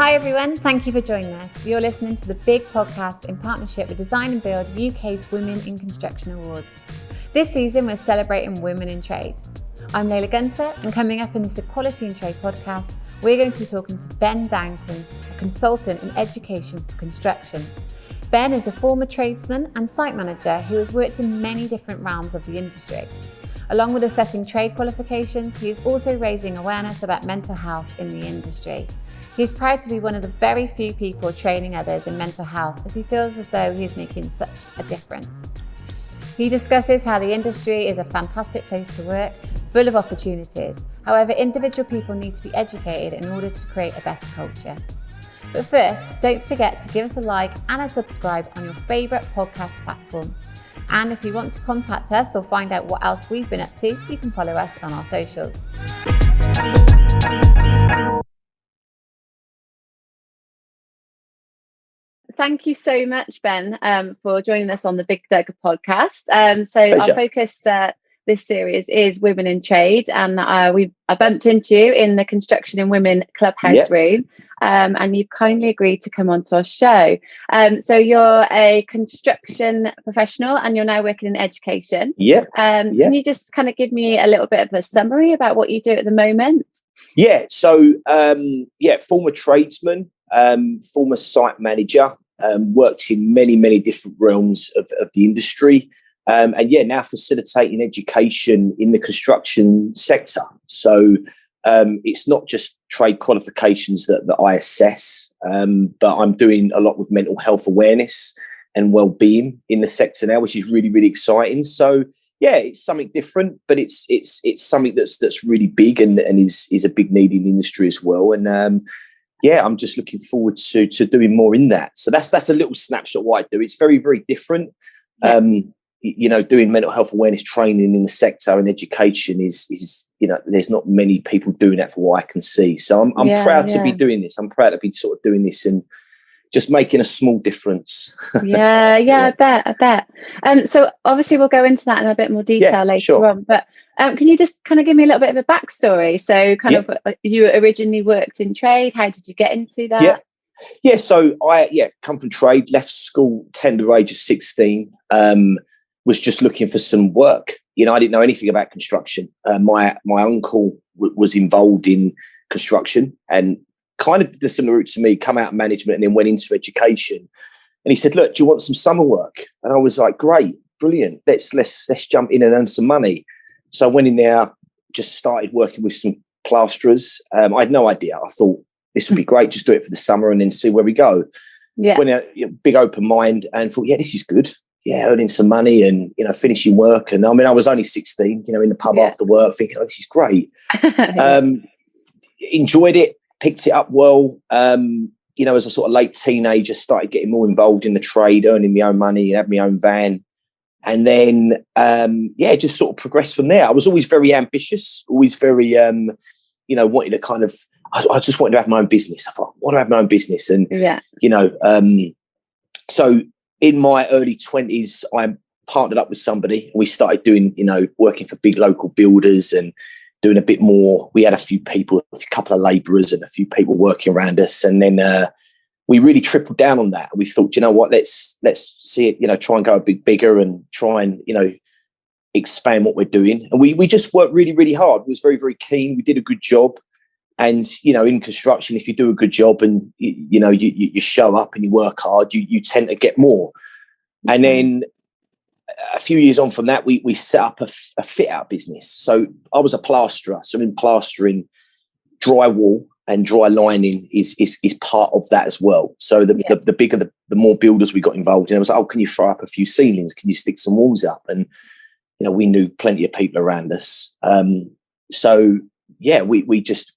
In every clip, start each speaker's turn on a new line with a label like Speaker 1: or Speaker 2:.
Speaker 1: Hi everyone, thank you for joining us. You're listening to the BiG podcast in partnership with Design and Build UK's Women in Construction Awards. This season we're celebrating women in trade. I'm Layla Gunter, and coming up in this Equality in Trade podcast, we're going to be talking to Ben Downton, a consultant in education for construction. Ben is a former tradesman and site manager who has worked in many different realms of the industry. Along with assessing trade qualifications, he is also raising awareness about mental health in the industry. He is proud to be one of the very few people training others in mental health, as he feels as though he is making such a difference. He discusses how the industry is a fantastic place to work, full of opportunities. However, individual people need to be educated in order to create a better culture. But first, don't forget to give us a like and a subscribe on your favourite podcast platform. And if you want to contact us or find out what else we've been up to, you can follow us on our socials. Thank you so much, Ben, for joining us on the BiGDUG podcast. Our focus this series is women in trade, and I bumped into you in the Construction and Women Clubhouse room, and you've kindly agreed to come onto our show. So you're a construction professional and you're now working in education. Can you just kind of give me a little bit of a summary about what you do at the moment?
Speaker 2: Former tradesman, former site manager, worked in many different realms of the industry. Now facilitating education in the construction sector. So it's not just trade qualifications that I assess, but I'm doing a lot with mental health awareness and well-being in the sector now, which is really exciting. So it's something different, but it's something that's really big and is a big need in the industry as well. And I'm just looking forward to doing more in that. So that's a little snapshot of what I do. It's very different. Doing mental health awareness training in the sector and education is there's not many people doing that for what I can see. So I'm proud to be doing this. I'm proud to be sort of doing this and just making a small difference.
Speaker 1: I bet. So obviously we'll go into that in a bit more detail later on. But can you just kind of give me a little bit of a backstory? So you originally worked in trade. How did you get into that?
Speaker 2: So I come from trade, left school tender age of 16, was just looking for some work. I didn't know anything about construction. My uncle was involved in construction and kind of did the similar route to me, come out of management and then went into education. And he said, look, do you want some summer work? And I was like, great, brilliant. Let's jump in and earn some money. So I went in there, just started working with some plasterers. I had no idea. I thought this would be great. Just do it for the summer and then see where we go. Went out, big open mind and thought, this is good. Earning some money and, finishing work. And I was only 16, in the pub after work thinking, this is great. Enjoyed it. Picked it up well. As a sort of late teenager, started getting more involved in the trade, earning my own money, had my own van. And then, just sort of progressed from there. I was always very ambitious, always very, wanted to kind of, I just wanted to have my own business. I thought, I want to have my own business. And, so in my early 20s, I partnered up with somebody. We started doing, working for big local builders and doing a bit more. We had a few people, a couple of labourers and a few people working around us. And then we really tripled down on that. We thought, let's see it, try and go a bit bigger and try and, expand what we're doing. And we just worked really hard. We was very keen. We did a good job. And, in construction, if you do a good job and, you show up and you work hard, you tend to get more. And then a few years on from that, we set up a fit out business. So I was a plasterer. So in plastering, drywall and dry lining is part of that as well. So the bigger, the more builders we got involved in, I was like, can you throw up a few ceilings? Can you stick some walls up? And, we knew plenty of people around us. We just,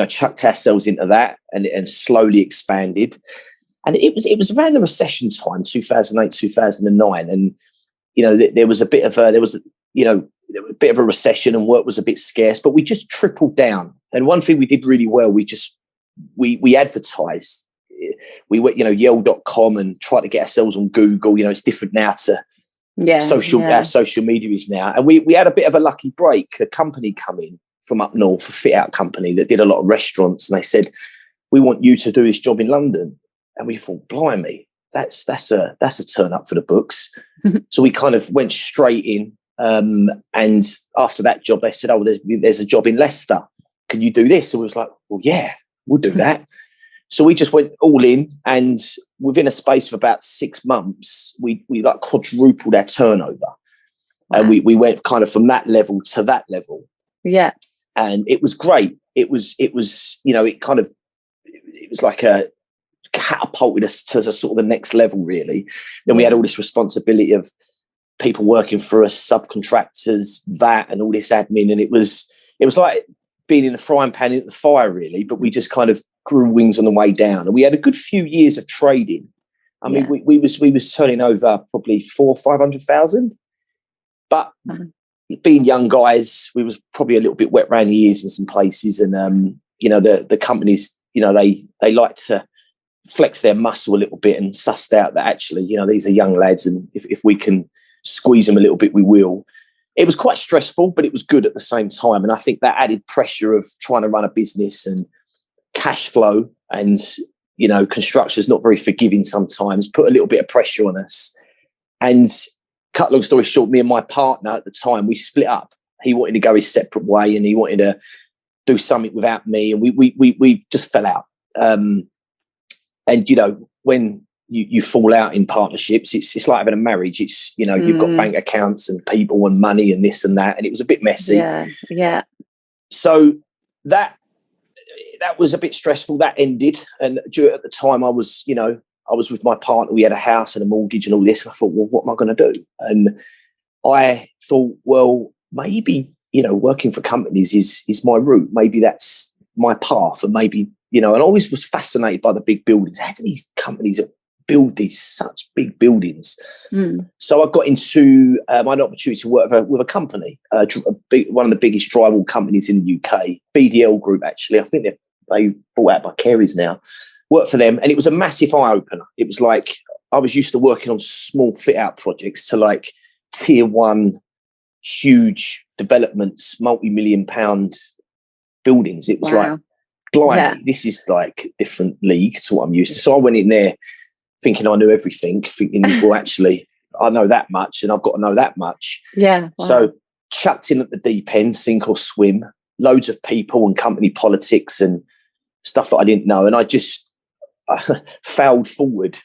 Speaker 2: chucked ourselves into that and slowly expanded. And it was around the recession time, 2008, 2009. And, there was a bit of a recession and work was a bit scarce, but we just tripled down. And one thing we did really well, we advertised. We went, yell.com and tried to get ourselves on Google. It's different now to social media is now. And we had a bit of a lucky break. A company come in from up north, a fit out company that did a lot of restaurants. And they said, we want you to do this job in London. And we thought, blimey, that's a turn up for the books. So we kind of went straight in. And after that job, they said, oh, there's a job in Leicester. Can you do this? And we was like, well, yeah, we'll do that. So we just went all in, and within a space of about 6 months, we like quadrupled our turnover. Wow. And we went kind of from that level to that level.
Speaker 1: Yeah.
Speaker 2: And it was great. It was, it was like a catapulted us to the sort of the next level, really. Then we had all this responsibility of people working for us, subcontractors, VAT, and all this admin. And it was like being in the frying pan into the fire, really. But we just kind of grew wings on the way down, and we had a good few years of trading. I mean, we was turning over probably 400,000 or 500,000, but being young guys, we was probably a little bit wet around the ears in some places. And the companies, they like to flex their muscle a little bit and sussed out that actually, these are young lads, and if we can squeeze them a little bit, we will. It was quite stressful, but it was good at the same time. And I think that added pressure of trying to run a business and cash flow, and construction is not very forgiving sometimes, put a little bit of pressure on us. And cut long story short, me and my partner at the time, we split up. He wanted to go his separate way, and he wanted to do something without me, and we just fell out. And when you fall out in partnerships, it's like having a marriage. It's you've got bank accounts and people and money and this and that, and it was a bit messy.
Speaker 1: Yeah.
Speaker 2: So that was a bit stressful. That ended, and at the time I was with my partner. We had a house and a mortgage and all this. And I thought, well, what am I going to do? And I thought, well, maybe working for companies is my route. Maybe that's my path, and maybe and I always was fascinated by the big buildings. How do these companies build these such big buildings? So I got into my opportunity to work with a company, one of the biggest drywall companies in the UK, BDL Group. Actually, I think they bought out by Carey's now. Worked for them, and it was a massive eye opener. It was like I was used to working on small fit out projects to like tier one, huge developments, multi-million-pound buildings. It was like, blimey, this is like a different league to what I'm used to. So I went in there thinking I knew everything, thinking, well, actually, I know that much and I've got to know that much.
Speaker 1: Yeah. Wow.
Speaker 2: So chucked in at the deep end, sink or swim, loads of people and company politics and stuff that I didn't know. And I just failed forward.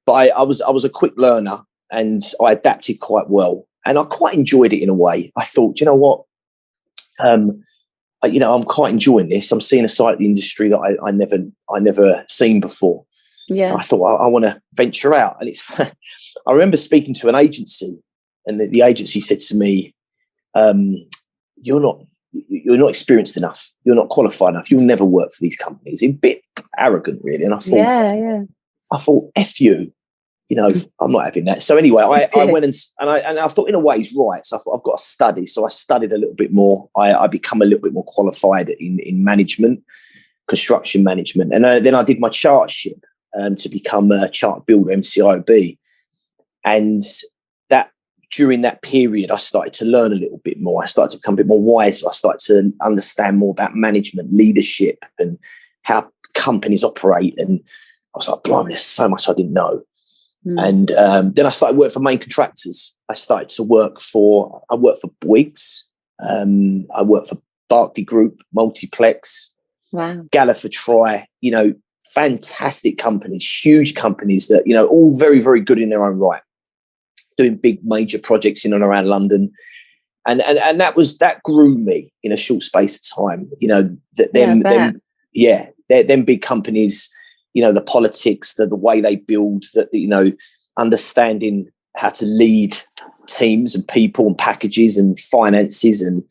Speaker 2: But I was a quick learner, and I adapted quite well. And I quite enjoyed it in a way. I thought, you know what? I'm quite enjoying this. I'm seeing a side of the industry that I never seen before.
Speaker 1: Yeah.
Speaker 2: And I thought I want to venture out. And I remember speaking to an agency, and the agency said to me, you're not experienced enough. You're not qualified enough. You'll never work for these companies. A bit arrogant, really. And I thought, I thought, F you. I'm not having that. So anyway, I went and I thought, in a way, he's right. So I thought, I've got to study. So I studied a little bit more. I become a little bit more qualified in management, construction management. And then I did my chartership to become a chartered builder, MCIOB. And that during that period, I started to learn a little bit more. I started to become a bit more wise. I started to understand more about management, leadership, and how companies operate. And I was like, blimey, there's so much I didn't know. And then I started working for main contractors. I started to work for BiGs. I worked for Barclay Group, Multiplex, Galliford Try, fantastic companies, huge companies that, all very, very good in their own right, doing big major projects in and around London. And that grew me in a short space of time, them big companies, the politics, the way they build, that, understanding how to lead teams and people and packages and finances and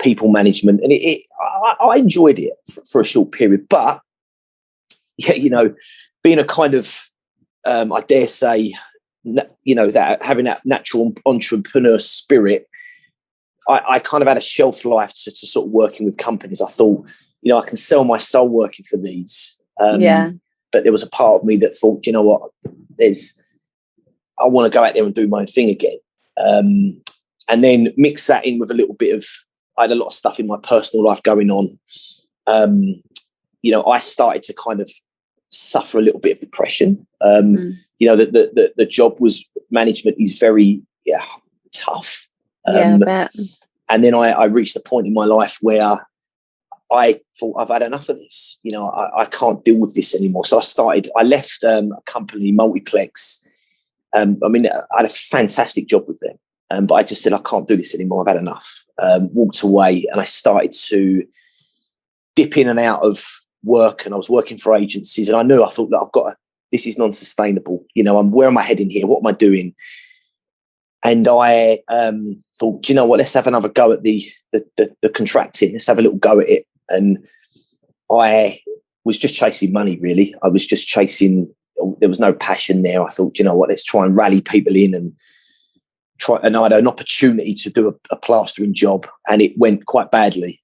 Speaker 2: people management. And I enjoyed it for a short period. But, being a kind of, I dare say, that having that natural entrepreneur spirit, I kind of had a shelf life to sort of working with companies. I thought, I can sell my soul working for these. But there was a part of me that thought, you know what, I want to go out there and do my own thing again. And then mix that in with a little bit of, I had a lot of stuff in my personal life going on. I started to kind of suffer a little bit of depression. The job management is very tough.
Speaker 1: I bet.
Speaker 2: And then I reached a point in my life where I thought, I've had enough of this. I can't deal with this anymore. So I left a company, Multiplex. I had a fantastic job with them. But I just said, I can't do this anymore. I've had enough. Walked away, and I started to dip in and out of work, and I was working for agencies, and I thought that this is non-sustainable. Where am I heading here? What am I doing? And I thought, do you know what? Let's have another go at the contracting. Let's have a little go at it. And I was just chasing money, really. I was just chasing. There was no passion there. I thought, do you know what? Let's try and rally people in and try. And I had an opportunity to do a plastering job, and it went quite badly.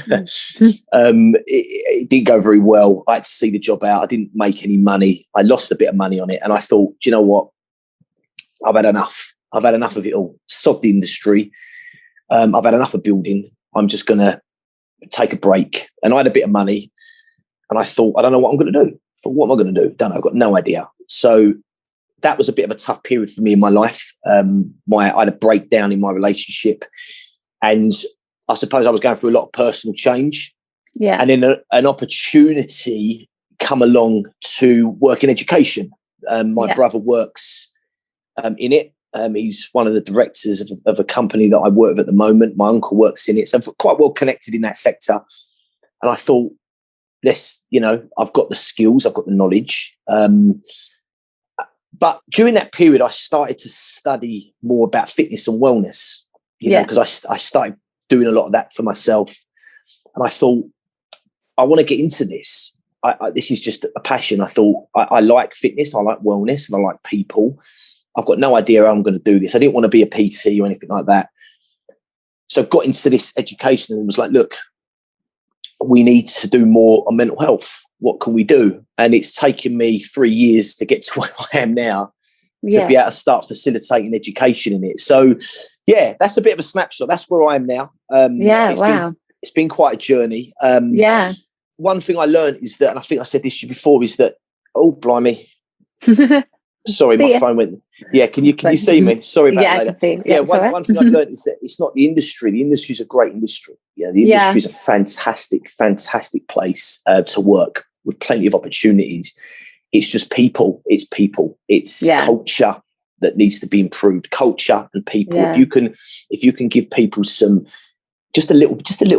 Speaker 2: It didn't go very well. I had to see the job out. I didn't make any money. I lost a bit of money on it, and I thought, do you know what? I've had enough. I've had enough of it all. Sod the industry. I've had enough of building. I'm just going to take a break. And I had a bit of money, and I thought, I don't know what I'm going to do. What am I going to do? Don't know. I've got no idea. So that was a bit of a tough period for me in my life. I had a breakdown in my relationship, and I suppose I was going through a lot of personal change.
Speaker 1: Yeah.
Speaker 2: And then an opportunity come along to work in education. My brother works in it. He's one of the directors of a company that I work with at the moment. My uncle works in it. So I'm quite well connected in that sector. And I thought, I've got the skills, I've got the knowledge. But during that period, I started to study more about fitness and wellness, because I started doing a lot of that for myself. And I thought, I want to get into this. This is just a passion. I thought, I like fitness, I like wellness, and I like people. I've got no idea how I'm going to do this. I didn't want to be a PT or anything like that. So I got into this education and was like, look, we need to do more on mental health. What can we do? And it's taken me 3 years to get to where I am now to be able to start facilitating education in it. So, that's a bit of a snapshot. That's where I am now. It's been quite a journey. One thing I learned is that, and I think I said this to you before, is that, oh, blimey. Sorry, my phone went. Yeah, can you see me? Sorry about that. One thing I've learned is that it's not the industry. The industry is a great industry. The industry is a fantastic, fantastic place to work with plenty of opportunities. It's just people. It's people. It's culture that needs to be improved. Culture and people. If you can give people some, just a little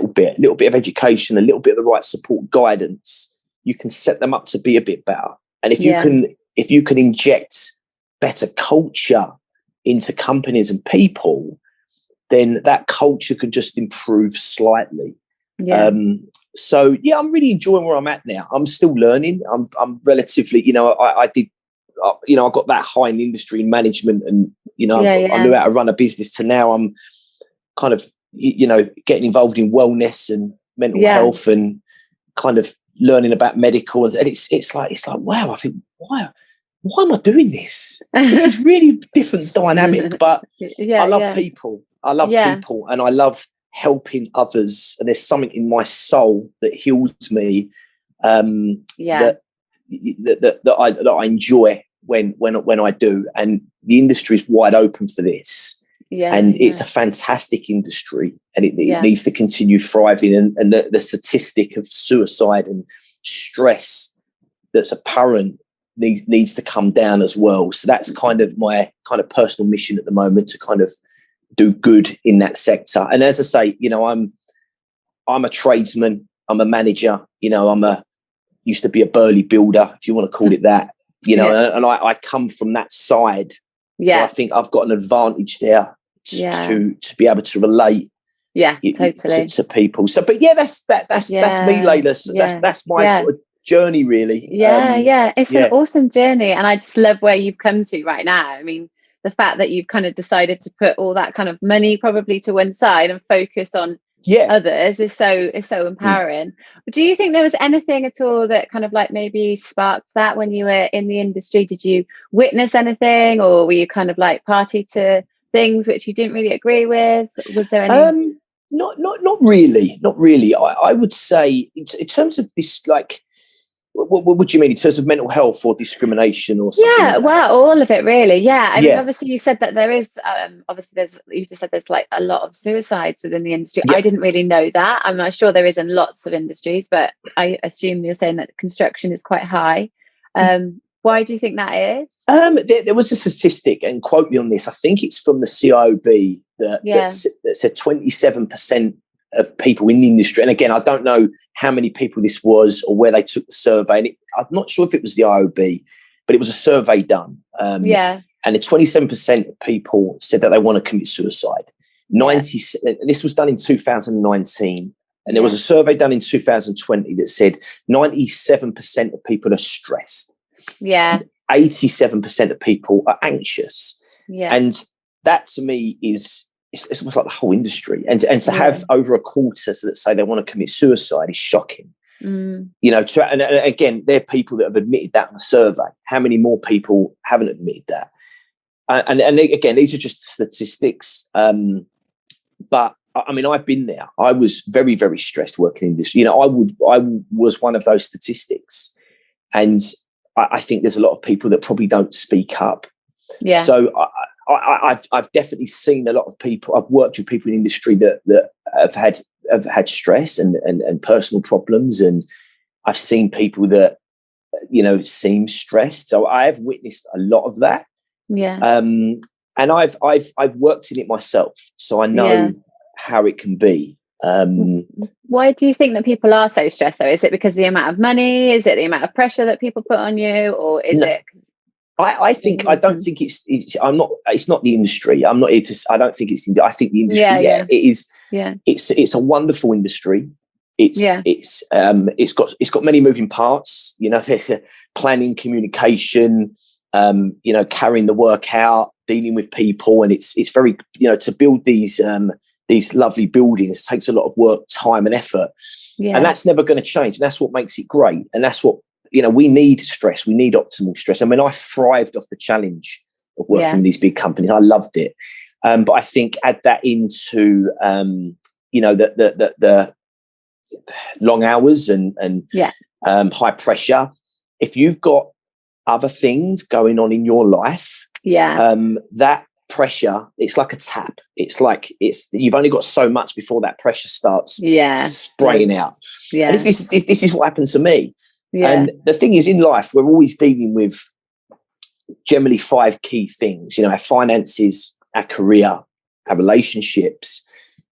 Speaker 2: bit of education, a little bit of the right support, guidance, you can set them up to be a bit better. And if you can inject better culture into companies and people, then that culture can just improve slightly. I'm really enjoying where I'm at now. I'm still learning. I'm relatively, I got that high in the industry in management, and I knew how to run a business, to now I'm kind of getting involved in wellness and mental health, and kind of learning about medical, and it's like wow, I think, why am I doing this? This is really different dynamic, but I love people. I love people, and I love helping others. And there's something in my soul that heals me, that I enjoy when I do. And the industry is wide open for this. It's a fantastic industry, and it needs to continue thriving. And the statistic of suicide and stress that's apparent needs to come down as well. So that's kind of my kind of personal mission at the moment, to kind of do good in that sector. And as I say, I'm a tradesman, I'm a manager, used to be a burly builder, if you want to call it that, and I come from that side. So I think I've got an advantage there to be able to relate
Speaker 1: totally
Speaker 2: to people. So, but that's me, Layla. So that's my sort of journey, really.
Speaker 1: It's an awesome journey, and I just love where you've come to right now. I mean, the fact that you've kind of decided to put all that kind of money probably to one side and focus on others is so empowering. Do you think there was anything at all that kind of like maybe sparked that when you were in the industry? Did you witness anything, or were you kind of like party to things which you didn't really agree with? Was there any?
Speaker 2: Not really. Not really. I would say in terms of this, like, what do you mean in terms of mental health or discrimination or something?
Speaker 1: Yeah,
Speaker 2: like that?
Speaker 1: well, all of it really. Yeah, I mean,
Speaker 2: Yeah.
Speaker 1: obviously you said that there is, you just said there's like a lot of suicides within the industry.
Speaker 2: Yeah.
Speaker 1: I didn't really know that. I'm not sure there is in lots of industries, but I assume you're saying that construction is quite high. Why do you think that is?
Speaker 2: There was a statistic, and quote me on this. I think it's from the CIOB that said 27% of people in the industry. And again, I don't know how many people this was or where they took the survey. And I'm not sure if it was the IOB, but it was a survey done. And the 27% of people said that they want to commit suicide. This was done in 2019. And there was a survey done in 2020 that said 97% of people are stressed.
Speaker 1: Yeah.
Speaker 2: 87% of people are anxious.
Speaker 1: Yeah.
Speaker 2: And that to me is it's almost like the whole industry. And to have over a quarter that say they want to commit suicide is shocking. You know, and again, there are people that have admitted that in the survey. How many more people haven't admitted that? And again, these are just statistics. But I mean, I've been there. I was very, very stressed working in this. You know, I was one of those statistics. And I think there's a lot of people that probably don't speak up. Yeah. So I've definitely seen a lot of people. I've worked with people in industry that have had stress and personal problems, and I've seen people that, you know, seem stressed. So I have witnessed a lot of that. Yeah. And I've worked in it myself, so I know how it can be.
Speaker 1: Why do you think that people are so stressed though? Is it because of the amount of money? Is it the amount of pressure that people put on you, or is it?
Speaker 2: I don't think it's not the industry. I'm not here to. I don't think it's. I think the industry. It is. Yeah. It's a wonderful industry. It's got many moving parts. You know, there's planning, communication. You know, carrying the work out, dealing with people, and it's very, you know, to build these lovely buildings takes a lot of work, time, and effort. Yeah. And that's never going to change. And that's what makes it great. And that's what, you know, we need stress. We need optimal stress. I mean, I thrived off the challenge of working with these big companies. I loved it. But I think add that into, you know, the long hours and high pressure. If you've got other things going on in your life, that pressure, it's like a tap. It's like you've only got so much before that pressure starts spraying out. Yeah. And this is what happened to me. Yeah. And the thing is, in life, we're always dealing with generally 5 key things. You know, our finances, our career, our relationships,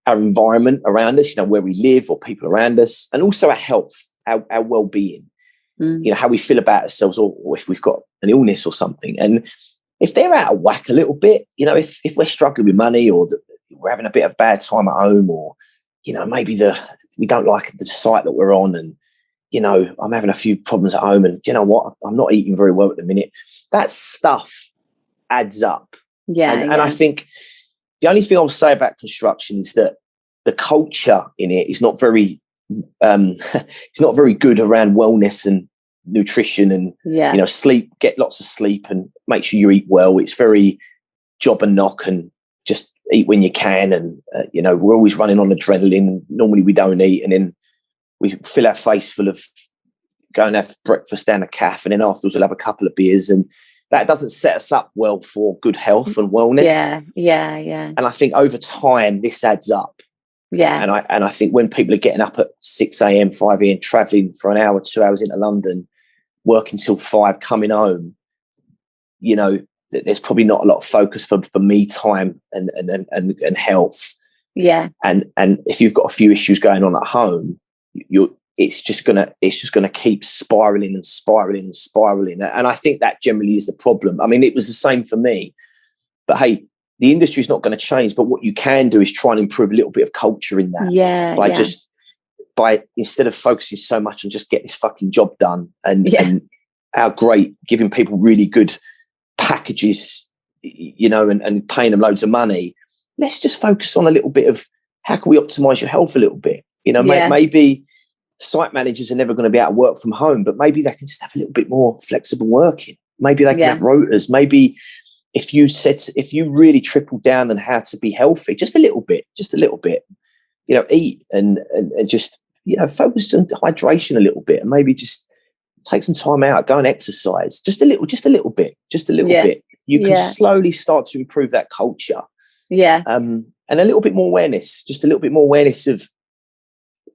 Speaker 2: our environment around us, you know, where we live or people around us, and also our health, our well-being. You know, how we feel about ourselves, or if we've got an illness or something. And if they're out of whack a little bit, you know, if we're struggling with money, or we're having a bit of bad time at home, or, you know, maybe we don't like the site that we're on, and, you know, I'm having a few problems at home, and you know what, I'm not eating very well at the minute. That stuff adds up. Yeah. And I think the only thing I'll say about construction is that the culture in it is not very, it's not very good around wellness and nutrition and, you know, sleep, get lots of sleep and make sure you eat well. It's very job and knock and just eat when you can. And, you know, we're always running on adrenaline. Normally we don't eat, and then we fill our face full of go and have breakfast down a cafe, and then afterwards we'll have a couple of beers, and that doesn't set us up well for good health and wellness. Yeah. And I think over time this adds up. Yeah. And I think when people are getting up at 6 a.m., 5 a.m., traveling for an hour, 2 hours into London, working till 5, coming home, you know, there's probably not a lot of focus for me time and health. Yeah. And if you've got a few issues going on at home, it's just gonna keep spiraling and spiraling and spiraling. And I think that generally is the problem. I mean, it was the same for me, but hey, the industry is not going to change. But what you can do is try and improve a little bit of culture in that. Yeah. By instead of focusing so much on just get this fucking job done and how great, giving people really good packages, you know, and paying them loads of money. Let's just focus on a little bit of how can we optimize your health a little bit? You know, maybe site managers are never going to be able to work from home, but maybe they can just have a little bit more flexible working. Maybe they can have rotas. Maybe if you really triple down on how to be healthy, just a little bit, eat and just, focus on hydration a little bit, and maybe just take some time out, go and exercise just a little bit. You can slowly start to improve that culture.
Speaker 1: Yeah.
Speaker 2: And a little bit more awareness, of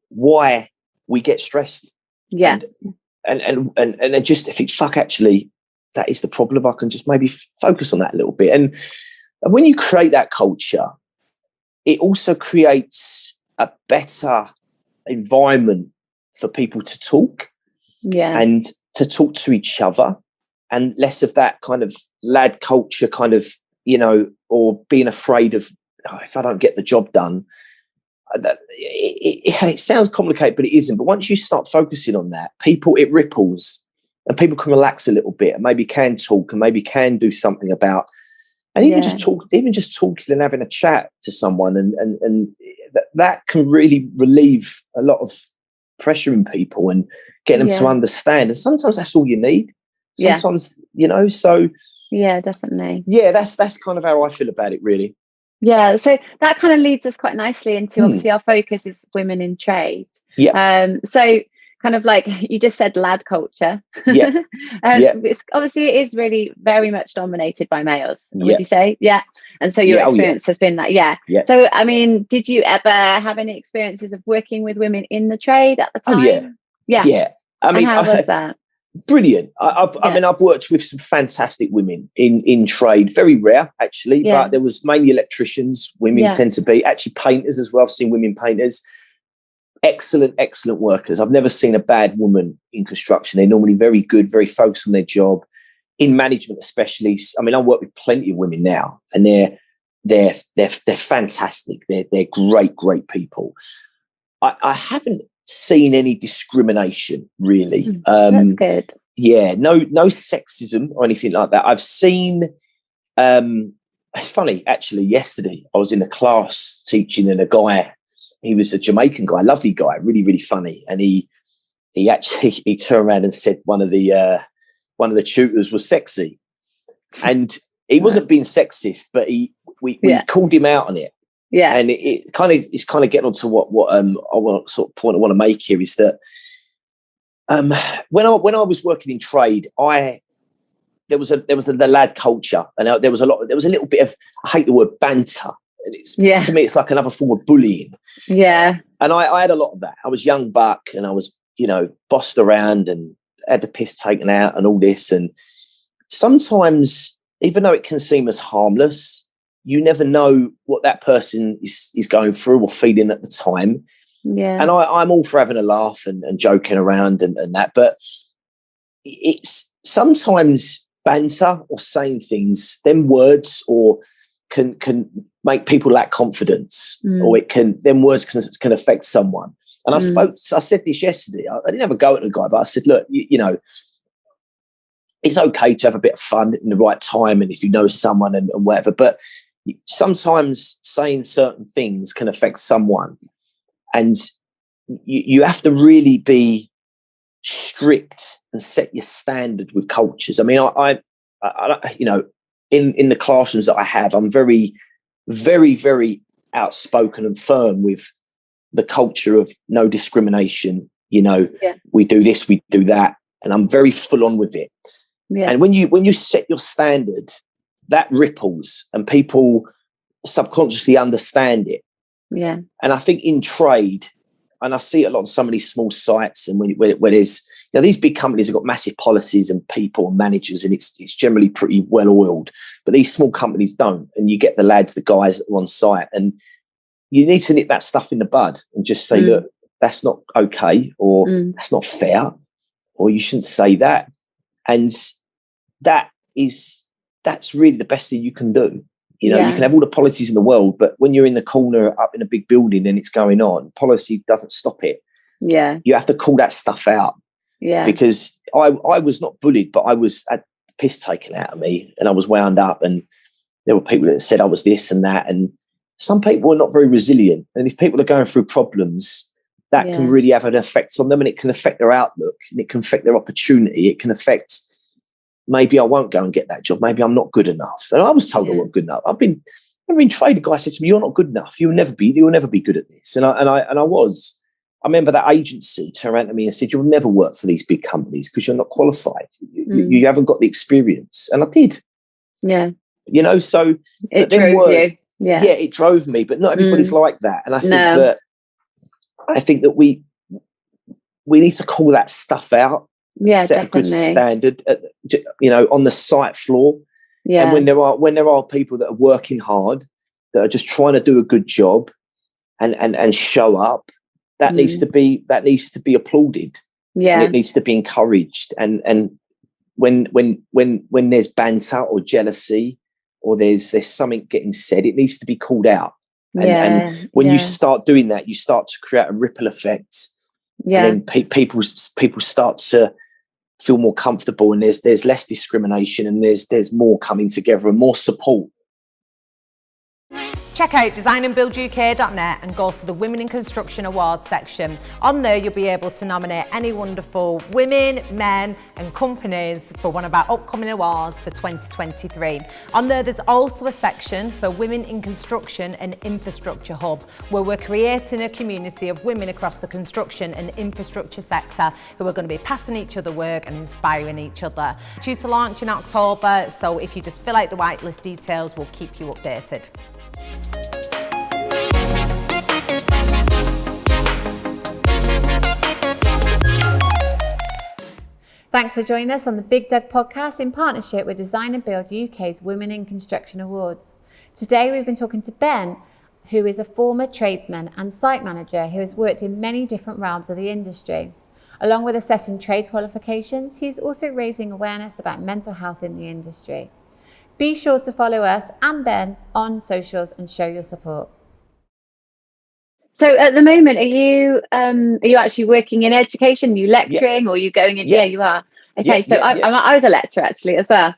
Speaker 2: why we get stressed.
Speaker 1: Yeah.
Speaker 2: And just think, fuck, actually, that is the problem. I can just maybe focus on that a little bit. And when you create that culture, it also creates a better environment for people to talk.
Speaker 1: Yeah.
Speaker 2: And to talk to each other, and less of that kind of lad culture kind of, or being afraid of, if I don't get the job done. It sounds complicated, but it isn't. But once you start focusing on that, it ripples, and people can relax a little bit, and maybe can talk, and maybe can do something about, and even just talking and having a chat to someone, and that can really relieve a lot of pressure in people and getting them to understand. And sometimes that's all you need. Sometimes, so
Speaker 1: yeah, definitely.
Speaker 2: Yeah, that's kind of how I feel about it, really.
Speaker 1: Yeah, so that kind of leads us quite nicely into, obviously our focus is women in trade.
Speaker 2: Yeah.
Speaker 1: So kind of like you just said, lad culture.
Speaker 2: Yeah.
Speaker 1: It's, obviously it is really very much dominated by males, would you say? Yeah. And so your experience has been that. Yeah. So, I mean, did you ever have any experiences of working with women in the trade at the time?
Speaker 2: Yeah. I mean,
Speaker 1: how was that?
Speaker 2: Brilliant. I mean, I've worked with some fantastic women in trade. Very rare, actually, but there was mainly electricians. Women tend to be actually painters as well. I've seen women painters. Excellent workers. I've never seen a bad woman in construction. They're normally very good, very focused on their job. In management, especially. I mean, I work with plenty of women now, and they're fantastic. They're great people. I haven't seen any discrimination, really.
Speaker 1: That's good.
Speaker 2: Yeah, no sexism or anything like that. I've seen. Funny, actually, yesterday I was in a class teaching, and a guy. He was a Jamaican guy, lovely guy, really, really funny. And he turned around and said one of the tutors was sexy, and he wasn't being sexist, but we called him out on it.
Speaker 1: Yeah,
Speaker 2: and it's kind of getting onto what I want to make here is that when I was working in trade, there was the lad culture, and there was a little bit of, I hate the word banter. To me, it's like another form of bullying.
Speaker 1: Yeah.
Speaker 2: And I had a lot of that. I was young buck, and I was, bossed around and had the piss taken out and all this. And sometimes, even though it can seem as harmless, you never know what that person is going through or feeling at the time.
Speaker 1: Yeah.
Speaker 2: And I'm all for having a laugh and joking around and that. But it's sometimes banter or saying things, them words, or can make people lack confidence, or them words can affect someone. And I said this yesterday. I didn't have a go at the guy, but I said, look, it's okay to have a bit of fun in the right time, and if you know someone and whatever, but sometimes saying certain things can affect someone, and you have to really be strict and set your standard with cultures. I mean, I in the classrooms that I have, I'm very, very, very outspoken and firm with the culture of no discrimination. We do this, we do that, and I'm very full on with it. Yeah. And when you set your standard, that ripples, and people subconsciously understand it.
Speaker 1: Yeah.
Speaker 2: And I think in trade, and I see it a lot on some of these small sites, and where there's, these big companies have got massive policies and people and managers, and it's generally pretty well oiled. But these small companies don't, and you get the lads, the guys that are on site, and you need to nip that stuff in the bud and just say, look, that's not okay, or that's not fair, or you shouldn't say that. And that's really the best thing you can do. You can have all the policies in the world, but when you're in the corner up in a big building and it's going on, policy doesn't stop it.
Speaker 1: Yeah.
Speaker 2: You have to call that stuff out.
Speaker 1: Yeah.
Speaker 2: Because I was not bullied, but I had piss taken out of me, and I was wound up, and there were people that said I was this and that. And some people are not very resilient. And if people are going through problems, that can really have an effect on them, and it can affect their outlook, and it can affect their opportunity. It can affect, maybe I won't go and get that job. Maybe I'm not good enough. And I was told I wasn't good enough. I've been remember in trade, a guy said to me, "You're not good enough. You'll never be good at this." And I was. I remember that agency turned around to me and said, "You'll never work for these big companies because you're not qualified. You haven't got the experience." And I did.
Speaker 1: Yeah.
Speaker 2: You know, so
Speaker 1: it drove you.
Speaker 2: Yeah, it drove me. But not everybody's like that. And I think that we need to call that stuff out.
Speaker 1: Yeah,
Speaker 2: set
Speaker 1: definitely.
Speaker 2: a good standard, on the site floor.
Speaker 1: Yeah.
Speaker 2: And when there are people that are working hard, that are just trying to do a good job and show up, that needs to be applauded.
Speaker 1: Yeah.
Speaker 2: And it needs to be encouraged. And when there's banter or jealousy or there's something getting said, it needs to be called out. And when you start doing that, you start to create a ripple effect. Yeah. And then people start to feel more comfortable, and there's less discrimination, and there's more coming together and more support.
Speaker 3: Check out designandbuilduk.net and go to the Women in Construction Awards section. On there, you'll be able to nominate any wonderful women, men and companies for one of our upcoming awards for 2023. On there, there's also a section for Women in Construction and Infrastructure Hub, where we're creating a community of women across the construction and infrastructure sector who are going to be passing each other work and inspiring each other. Due to launch in October, so if you just fill out the whitelist details, we'll keep you updated.
Speaker 1: Thanks for joining us on the BiGDUG podcast in partnership with Design and Build UK's Women in Construction Awards. Today we've been talking to Ben, who is a former tradesman and site manager who has worked in many different realms of the industry. Along with assessing trade qualifications, he's also raising awareness about mental health in the industry. Be sure to follow us and Ben on socials and show your support.
Speaker 4: So at the moment, are you actually working in education? Are you lecturing or are you going in? Yeah, you are. Okay, I was a lecturer actually as well.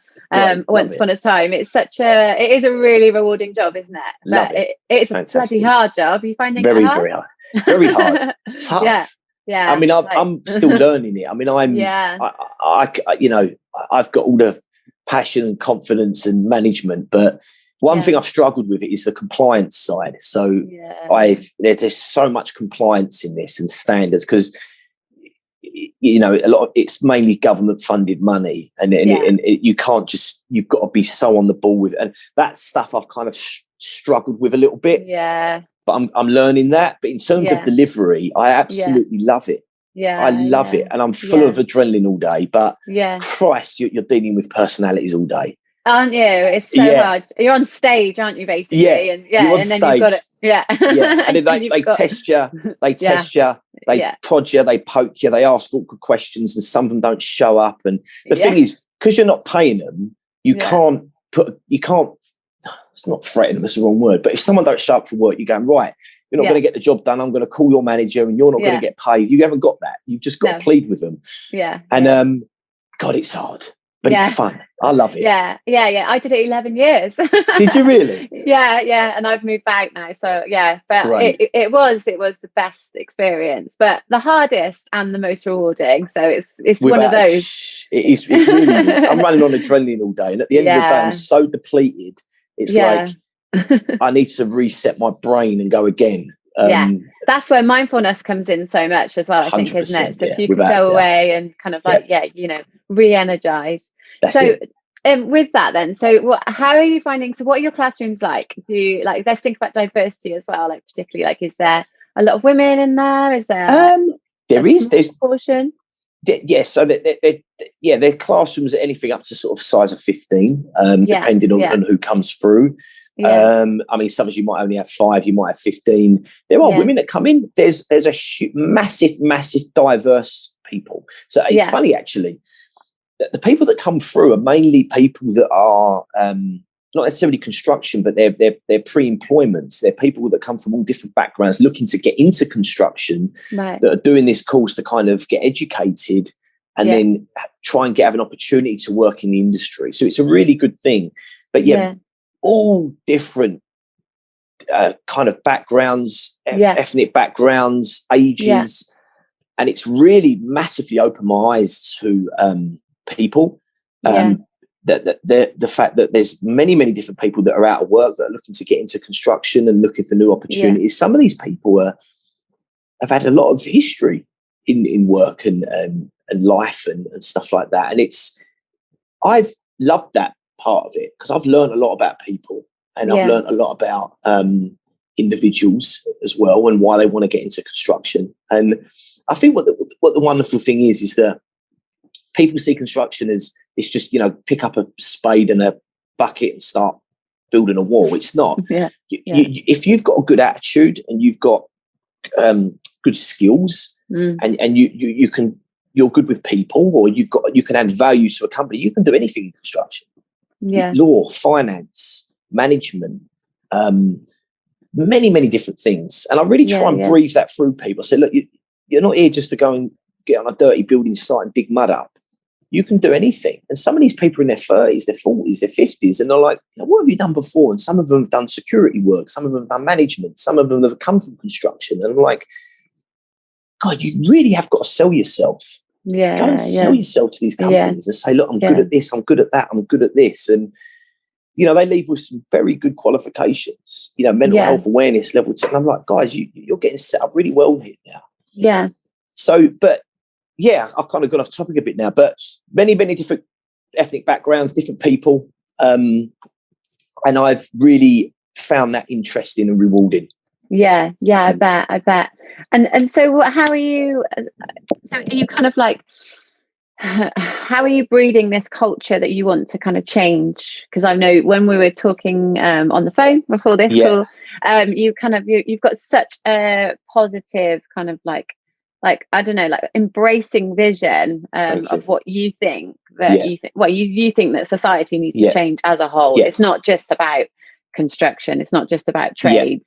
Speaker 4: Once upon a time. It is a really rewarding job, isn't it? But it's a bloody hard job. Are you finding it hard?
Speaker 2: Very hard. Very hard. It's tough.
Speaker 4: Yeah.
Speaker 2: I mean, I'm still learning it. I mean, I've got all the passion and confidence and management, but one thing I've struggled with it is the compliance side. So there's so much compliance in this and standards because it's mainly government funded money, and you can't just, you've got to be so on the ball with it. And that stuff I've kind of struggled with a little bit. Yeah, but I'm learning that. But in terms of delivery, I absolutely love it. Yeah, I love it, and I'm full of adrenaline all day. But Christ, you're dealing with personalities all day, aren't you?
Speaker 4: It's so hard. You're on stage, aren't you? Basically,
Speaker 2: you're on stage.
Speaker 4: Then you've got it.
Speaker 2: And then they test you, they prod you, they poke you, they ask awkward questions, and some of them don't show up. And the thing is, because you're not paying them, you can't. It's not threaten them. It's the wrong word. But if someone don't show up for work, you're going, right, you're not going to get the job done. I'm going to call your manager, and you're not going to get paid. You haven't got that. You've just got to plead with them. Yeah. And God, it's hard, but it's fun. I love it.
Speaker 4: Yeah. I did it 11 years.
Speaker 2: Did you really?
Speaker 4: Yeah. And I've moved out now. So but it was the best experience, but the hardest and the most rewarding. So it's one of those.
Speaker 2: It really is. I'm running on adrenaline all day, and at the end of the day, I'm so depleted. It's like I need to reset my brain and go again.
Speaker 4: That's where mindfulness comes in so much as well, I think, isn't it? So if you can go away and kind of re-energize. With that then, so how are you finding, so what are your classrooms like? Do you let's think about diversity as well, particularly is there a lot of women in there? Is there
Speaker 2: there's
Speaker 4: portion?
Speaker 2: So their classrooms are anything up to sort of size of 15, depending on who comes through. I mean, some of you might only have 5, you might have 15. There are women that come in. There's a massive diverse people. So it's funny actually. The people that come through are mainly people that are not necessarily construction, but they're pre-employments. They're people that come from all different backgrounds looking to get into construction, that are doing this course to kind of get educated and then try and have an opportunity to work in the industry. So it's a really good thing. But all different kind of backgrounds, ethnic backgrounds, ages. And it's really massively opened my eyes to people. the fact that there's many different people that are out of work that are looking to get into construction and looking for new opportunities. Some of these people have had a lot of history in work and life and stuff like that. And I've loved that part of it because I've learned a lot about people, and I've learned a lot about individuals as well and why they want to get into construction. And I think what the wonderful thing is that people see construction as it's just, pick up a spade and a bucket and start building a wall. It's not. If you've got a good attitude and you've got good skills and you're good with people, or you can add value to a company, you can do anything in construction. Law, finance, management, many different things. And I really try and breathe that through people. I say, look, you're not here just to go and get on a dirty building site and dig mud up. You can do anything. And some of these people in their 30s, their 40s, their 50s, and they're like, what have you done before? And some of them have done security work. Some of them have done management. Some of them have come from construction. And I'm like, God, you really have got to sell yourself. Go and sell yourself to these companies and say, look, I'm good at this. I'm good at that. I'm good at this. And, they leave with some very good qualifications, mental health awareness level 10. And I'm like, guys, you're getting set up really well here now.
Speaker 4: Yeah.
Speaker 2: So, but I've kind of got off topic a bit now, but many different ethnic backgrounds, different people. And I've really found that interesting and rewarding.
Speaker 4: Yeah, I bet. And so how are you? So are you kind of like, how are you breeding this culture that you want to kind of change? Because I know when we were talking on the phone before this call, you've got such a positive kind of like I don't know, like embracing vision of what you think that you think that society needs to change as a whole. It's not just about construction. It's not just about trades.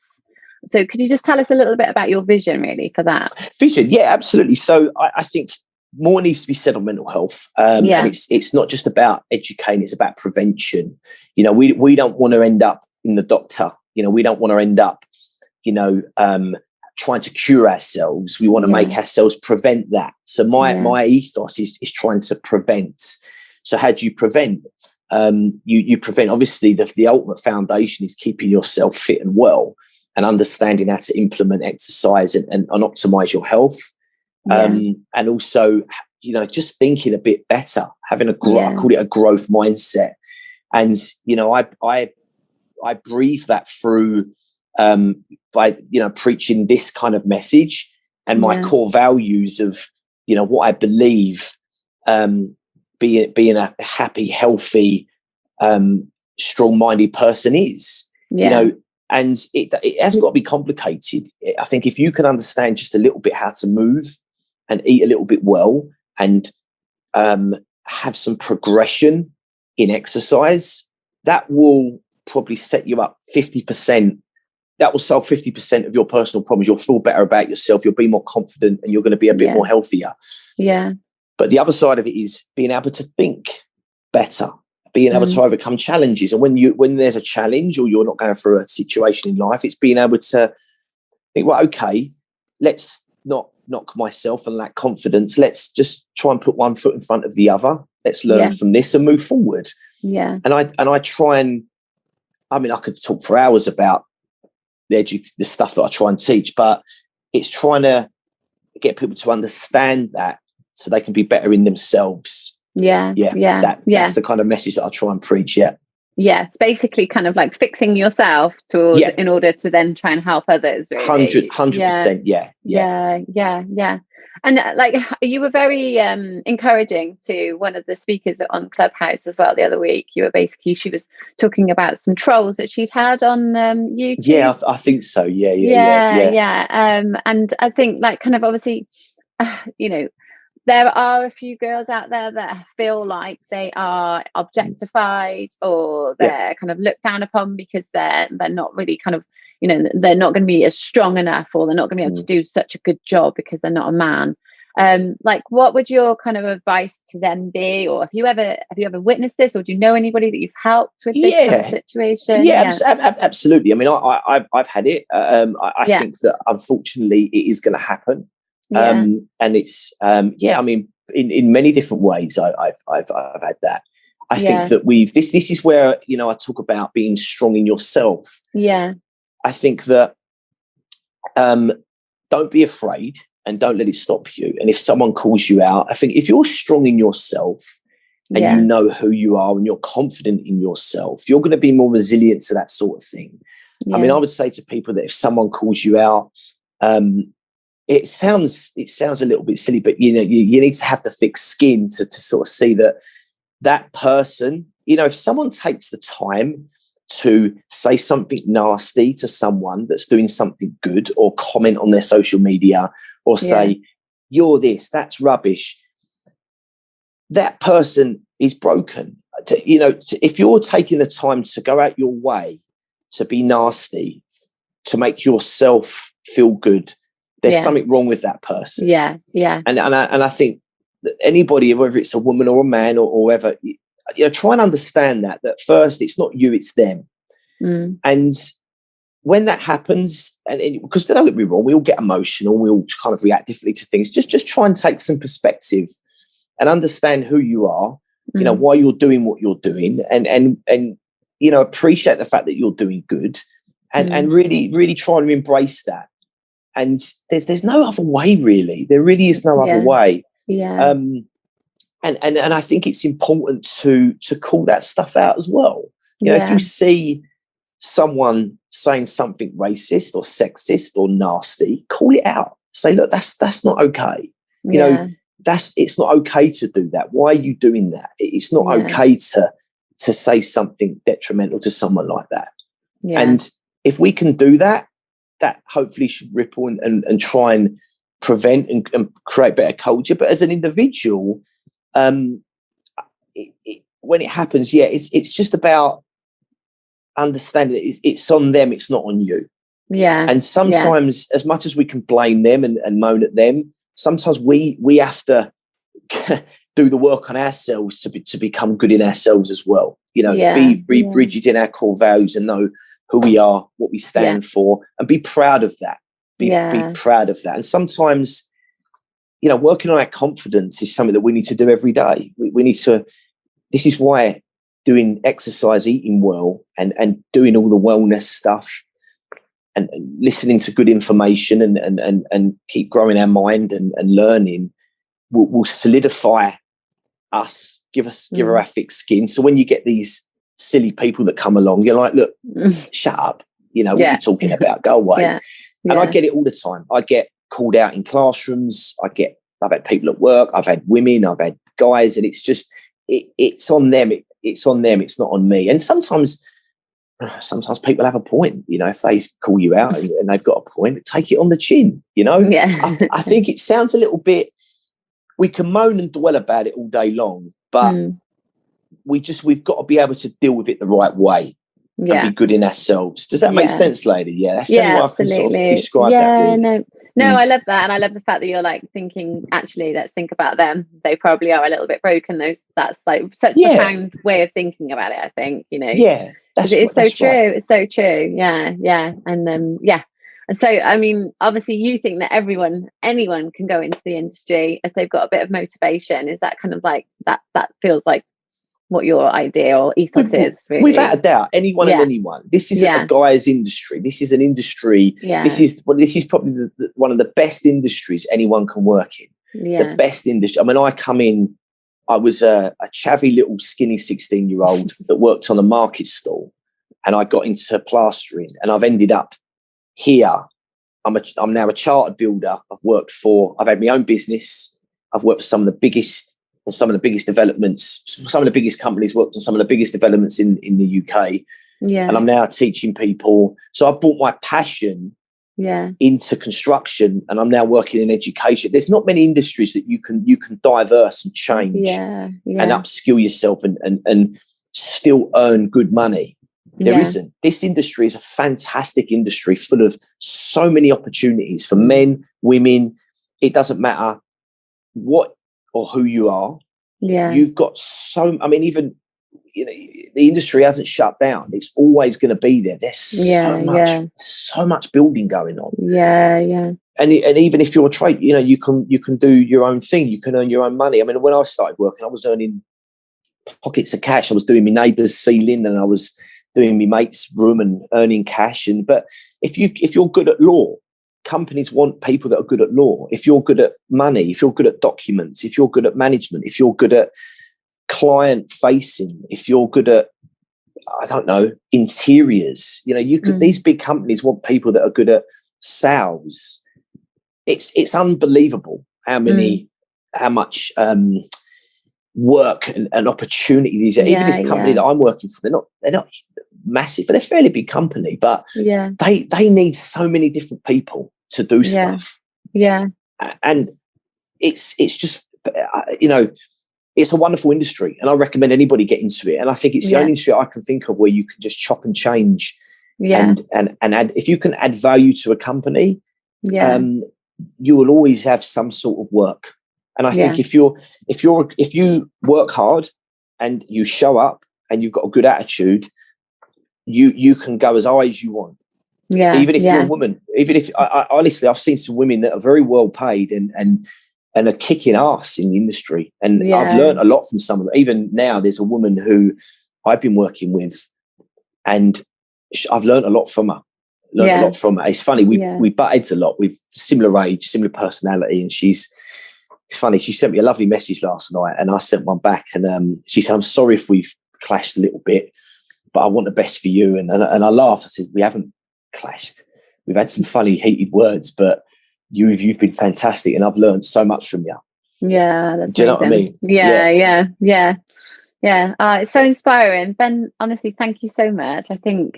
Speaker 4: So could you just tell us a little bit about your vision really for that?
Speaker 2: Vision, yeah, absolutely. So I think more needs to be said on mental health. And it's not just about educating, it's about prevention. We don't want to end up in the doctor. We don't want to end up, trying to cure ourselves. We want to make ourselves prevent that. So my ethos is trying to prevent. So how do you prevent? You prevent, obviously the ultimate foundation is keeping yourself fit and well and understanding how to implement exercise and optimize your health. And also, just thinking a bit better, having I call it a growth mindset. And, I breathe that through by preaching this kind of message and my core values of what I believe being a happy, healthy, strong-minded person is. And it hasn't got to be complicated. I think if you can understand just a little bit how to move and eat a little bit well and have some progression in exercise, that will probably set you up 50%. That will solve 50% of your personal problems. You'll feel better about yourself. You'll be more confident and you're going to be a bit more healthier.
Speaker 4: Yeah.
Speaker 2: But the other side of it is being able to think better, being able to overcome challenges. And when there's a challenge or you're not going through a situation in life, it's being able to think, well, okay, let's not knock myself and lack confidence. Let's just try and put one foot in front of the other. Let's learn from this and move forward.
Speaker 4: Yeah.
Speaker 2: And I try and, I could talk for hours about the stuff that I try and teach, but it's trying to get people to understand that so they can be better in themselves.
Speaker 4: That's
Speaker 2: the kind of message that I try and preach.
Speaker 4: It's basically kind of like fixing yourself in order to then try and help others, really.
Speaker 2: 100%.
Speaker 4: And you were very encouraging to one of the speakers on Clubhouse as well the other week. She was talking about some trolls that she'd had on YouTube.
Speaker 2: Yeah, I think so.
Speaker 4: And I think kind of obviously, there are a few girls out there that feel like they are objectified or they're kind of looked down upon because they're not really kind of, they're not going to be as strong enough, or they're not going to be able to do such a good job because they're not a man. What would your kind of advice to them be? Or have you ever witnessed this, or do you know anybody that you've helped with this kind of situation?
Speaker 2: Absolutely. I've had it. I think that unfortunately it is going to happen. And it's in many different ways I've had that. I think that this is where, you know, I talk about being strong in yourself.
Speaker 4: Yeah.
Speaker 2: I think that don't be afraid and don't let it stop you. And if someone calls you out, I think if you're strong in yourself and you know who you are and you're confident in yourself, you're going to be more resilient to that sort of thing. I mean, I would say to people that if someone calls you out, it sounds a little bit silly, but you know, you need to have the thick skin to sort of see that person, you know, if someone takes the time to say something nasty to someone that's doing something good, or comment on their social media, or say, you're this, that's rubbish, that person is broken. You know, if you're taking the time to go out your way to be nasty, to make yourself feel good, there's something wrong with that person.
Speaker 4: Yeah.
Speaker 2: And I think that anybody, whether it's a woman or a man or whoever, you know, try and understand that first, it's not you, it's them. And when that happens, and because don't get me wrong, we all get emotional, we all kind of react differently to things. Just try and take some perspective and understand who you are, you know, why you're doing what you're doing, and you know, appreciate the fact that you're doing good, and really try to embrace that. And there's no other way, really. There really is no other way. And I think it's important to call that stuff out as well. You know, if you see someone saying something racist or sexist or nasty, call it out. Say, look, that's not okay. You know, it's not okay to do that. Why are you doing that? It's not okay to say something detrimental to someone like that. And if we can do that, that hopefully should ripple and try and prevent and create better culture. But as an individual, when it happens, it's just about understanding that it's on them, it's not on you. And sometimes, as much as we can blame them and moan at them, sometimes we have to do the work on ourselves to become good in ourselves as well. You know, be rigid in our core values and know who we are, what we stand for, and be proud of that. Be proud of that. And sometimes, you know, working on our confidence is something that we need to do every day. We need to. This is why doing exercise, eating well, and doing all the wellness stuff, and listening to good information and keep growing our mind and learning will solidify us, give her our thick skin. So when you get these silly people that come along, you're like, look, shut up. You know, what are you talking about? Go away. And I get it all the time. I get called out in classrooms. I've had people at work. I've had women. I've had guys. And it's just, it's on them. It's on them. It's not on me. And sometimes people have a point. You know, if they call you out and they've got a point, take it on the chin. You know, I think it sounds a little bit. We can moan and dwell about it all day long, but we've got to be able to deal with it the right way and be good in ourselves. Does that make sense, lady? Yeah, that's the way I can sort of describe that. Really.
Speaker 4: No, I love that, and I love the fact that you're like thinking. Actually, let's think about them. They probably are a little bit broken. That's like such a profound way of thinking about it. I think, you know.
Speaker 2: Yeah,
Speaker 4: it's so true. Right. It's so true. Yeah, and And so, I mean, obviously you think that anyone can go into the industry if they've got a bit of motivation. Is that kind of like that feels like what your idea or ethos is, really?
Speaker 2: Without a doubt, anyone and anyone. This isn't a guy's industry. This is an industry. This is probably one of the best industries anyone can work in. The best industry. I mean, I was a chavvy little skinny 16-year-old that worked on a market stall, and I got into plastering, and I've ended up here. I'm now a chartered builder. I've had my own business. I've worked for some of the biggest developments, some of the biggest companies, worked on some of the biggest developments in the UK. And I'm now teaching people. So I brought my passion into construction, and I'm now working in education. There's not many industries that you can diverse and change and upskill yourself and still earn good money. There isn't. This industry is a fantastic industry full of so many opportunities for men, women. It doesn't matter what or who you are. You've got even, you know, the industry hasn't shut down. It's always going to be there. There's so much building going on. And even if you're a trade, you know, you can do your own thing. You can earn your own money. I mean, when I started working, I was earning pockets of cash. I was doing my neighbour's ceiling, and I was doing my mate's room and earning cash. But if you're good at law, companies want people that are good at law. If you're good at money, if you're good at documents, if you're good at management, if you're good at client facing, if you're good at, I don't know, interiors, these big companies want people that are good at sales. It's unbelievable how much work and opportunity these are. Even this company that I'm working for, they're not massive, but they're a fairly big company, but they need so many different people to do stuff. And it's just, it's a wonderful industry, and I recommend anybody get into it. And I think it's the only industry I can think of where you can just chop and change and add. If you can add value to a company, you will always have some sort of work. And I think if you work hard and you show up and you've got a good attitude, you can go as high as you want. Even if you're a woman, even if honestly, I've seen some women that are very well paid and are kicking ass in the industry. And I've learned a lot from some of them. Even now, there's a woman who I've been working with, and I've learned a lot from her. It's funny, we butt heads a lot. We've similar age, similar personality, and it's funny, she sent me a lovely message last night, and I sent one back, and she said, "I'm sorry if we've clashed a little bit, but I want the best for you." And I laughed. I said, "We haven't clashed. We've had some funny, heated words, but you've been fantastic, and I've learned so much from you."
Speaker 4: Yeah, that's
Speaker 2: do you know what I mean?
Speaker 4: Yeah. It's so inspiring, Ben. Honestly, thank you so much. I think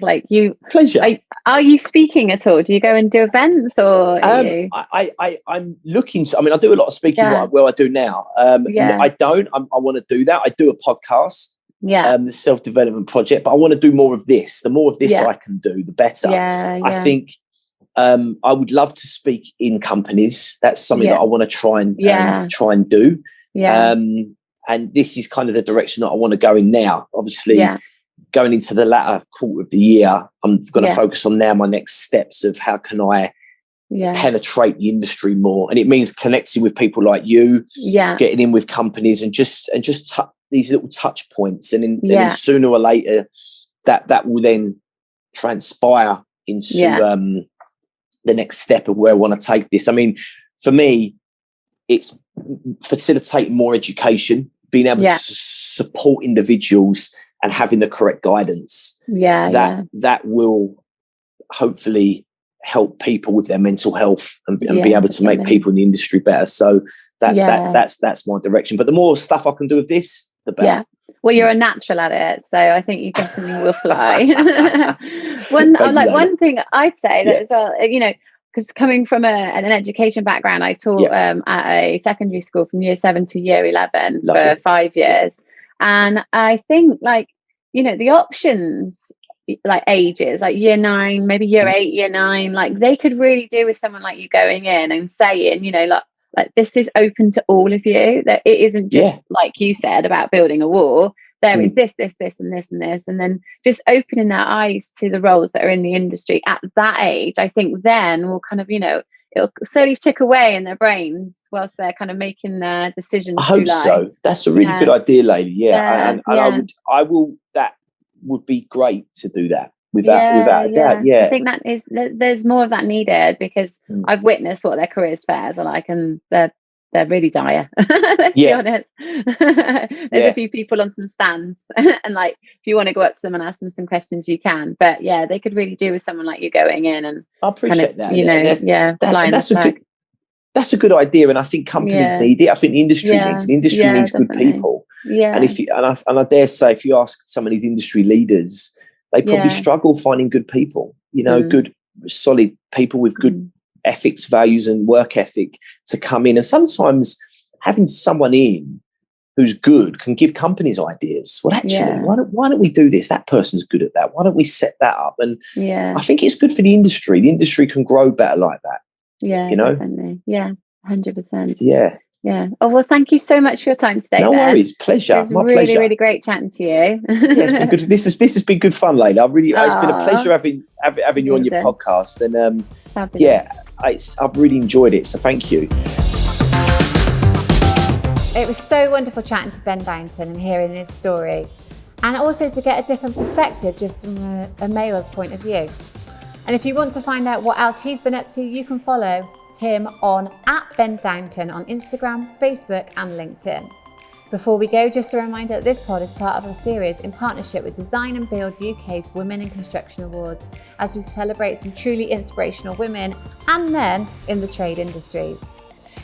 Speaker 2: pleasure.
Speaker 4: Are you speaking at all? Do you go and do events, or
Speaker 2: I'm looking to. I mean, I do a lot of speaking where I do now. I don't. I want to do that. I do a podcast. The self-development project, but I want to do more of this. The more of this I can do, the better. I think I would love to speak in companies. That's something that I want to try and do. And this is kind of the direction that I want to go in now. Obviously, going into the latter quarter of the year, I'm going to focus on now my next steps of how can I penetrate the industry more. And it means connecting with people like you, getting in with companies, and just these little touch points. And then sooner or later, that will then transpire into the next step of where I want to take this. I mean, for me, it's facilitating more education, being able to support individuals and having the correct guidance. That will hopefully help people with their mental health and be able to make people in the industry better. So that's my direction. But the more stuff I can do with this, the better.
Speaker 4: Well, you're a natural at it, so I think you definitely will fly. One thing I'd say that as well, because coming from an education background, I taught at a secondary school from year 7 to year 11 for 5 years. And I think the options, ages, year 9, maybe year 8, year 9, they could really do with someone like you going in and saying, this is open to all of you, that it isn't just like you said about building a wall. There is this and this and this, and then just opening their eyes to the roles that are in the industry at that age. I think then will kind of, it'll slowly tick away in their brains whilst they're kind of making their decisions.
Speaker 2: I hope so. That's a really good idea, lady. And I will. That would be great to do that. Without a doubt.
Speaker 4: I think that is, there's more of that needed, because I've witnessed what their careers fairs are like, and they're really dire. Let's be honest. There's a few people on some stands, and if you want to go up to them and ask them some questions, you can. But they could really do with someone like you going in and
Speaker 2: I appreciate that. That's a good idea, and I think companies need it. I think the industry needs. The industry needs definitely good people. And if you and I dare say, if you ask some of these industry leaders, they probably struggle finding good people. Good, solid people with good ethics, values, and work ethic to come in. And sometimes having someone in who's good can give companies ideas. Well, actually, why don't we do this? That person's good at that. Why don't we set that up? And I think it's good for the industry. The industry can grow better like that.
Speaker 4: Definitely. 100%.
Speaker 2: Yeah.
Speaker 4: Oh, well, thank you so much for your time today.
Speaker 2: No worries. Pleasure.
Speaker 4: It's really, really great chatting to you.
Speaker 2: It's been good. This has been good fun, Layla. It's been a pleasure having you on your podcast. And I've really enjoyed it. So thank you.
Speaker 1: It was was so wonderful chatting to Ben Downton and hearing his story, and also to get a different perspective just from a male's point of view. And if you want to find out what else he's been up to, you can follow him on @BenDownton on Instagram, Facebook and LinkedIn. Before we go, just a reminder that this pod is part of a series in partnership with Design and Build UK's Women in Construction Awards, as we celebrate some truly inspirational women and men in the trade industries.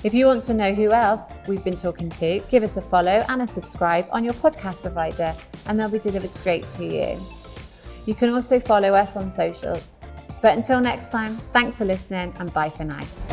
Speaker 1: If you want to know who else we've been talking to, give us a follow and a subscribe on your podcast provider, and they'll be delivered straight to you. You can also follow us on socials. But until next time, thanks for listening and bye for now.